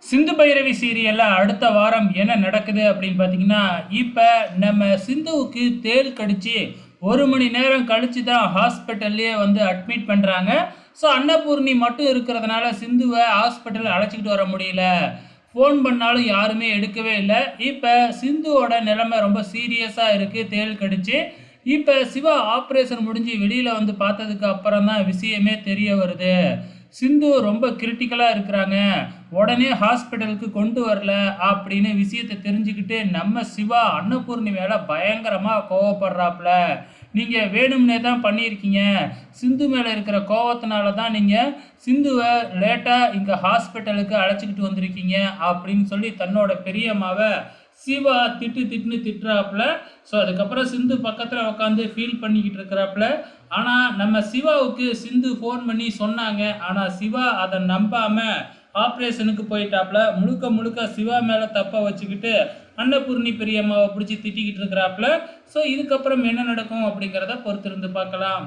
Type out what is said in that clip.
சிந்து பைரவி சீரியல்ல அடுத்த வாரம் என்ன நடக்குது அப்படின்னு பார்த்தீங்கன்னா, இப்ப நம்ம சிந்துவுக்கு தேள் கடிச்சு 1 மணி நேரம் கழிச்சு தான் ஹாஸ்பிட்டல்லயே வந்து அட்மிட் பண்றாங்க. ஸோ அன்னபூர்ணி மட்டும் இருக்கிறதுனால சிந்துவ ஹாஸ்பிட்டல் அழைச்சிக்கிட்டு வர முடியல. ஃபோன் பண்ணாலும் யாருமே எடுக்கவே இல்ல. இப்ப சிந்துவோட நிலைமை ரொம்ப சீரியஸா இருக்கு தேள் கடிச்சு. இப்ப சிவா ஆப்ரேஷன் முடிஞ்சு வெளியில வந்து பார்த்ததுக்கு அப்புறம் தான் விஷயமே தெரிய வருது. சிந்து ரொம்ப கிரிட்டிக்கலா இருக்கிறாங்க. உடனே ஹாஸ்பிட்டலுக்கு கொண்டு வரல அப்படின்னு விஷயத்த தெரிஞ்சுக்கிட்டு நம்ம சிவா அன்னபூர்ணி மேல பயங்கரமா கோவப்படுறாப்புல. நீங்க வேணும்னே தான் பண்ணியிருக்கீங்க. சிந்து மேல இருக்கிற கோவத்தினால தான் நீங்க சிந்துவ லேட்டா இங்க ஹாஸ்பிட்டலுக்கு அழைச்சிக்கிட்டு வந்திருக்கீங்க அப்படின்னு சொல்லி தன்னோட பெரியம்மாவ சிவா திட்டுன்னு திட்டுறாப்புல. ஸோ அதுக்கப்புறம் சிந்து பக்கத்தில் உட்காந்து ஃபீல் பண்ணிக்கிட்டு இருக்கிறாப்புல. ஆனால் நம்ம சிவாவுக்கு சிந்து ஃபோன் பண்ணி சொன்னாங்க. ஆனால் சிவா அதை நம்பாம ஆப்ரேஷனுக்கு போயிட்டாப்புல. முழுக்க முழுக்க சிவா மேலே தப்ப வச்சுக்கிட்டு அன்னபூர்ணி பெரியம்மாவை பிடிச்சி திட்டிக்கிட்டு இருக்கிறாப்புல. ஸோ இதுக்கப்புறம் என்ன நடக்கும் அப்படிங்கிறத பொறுத்திருந்து பார்க்கலாம்.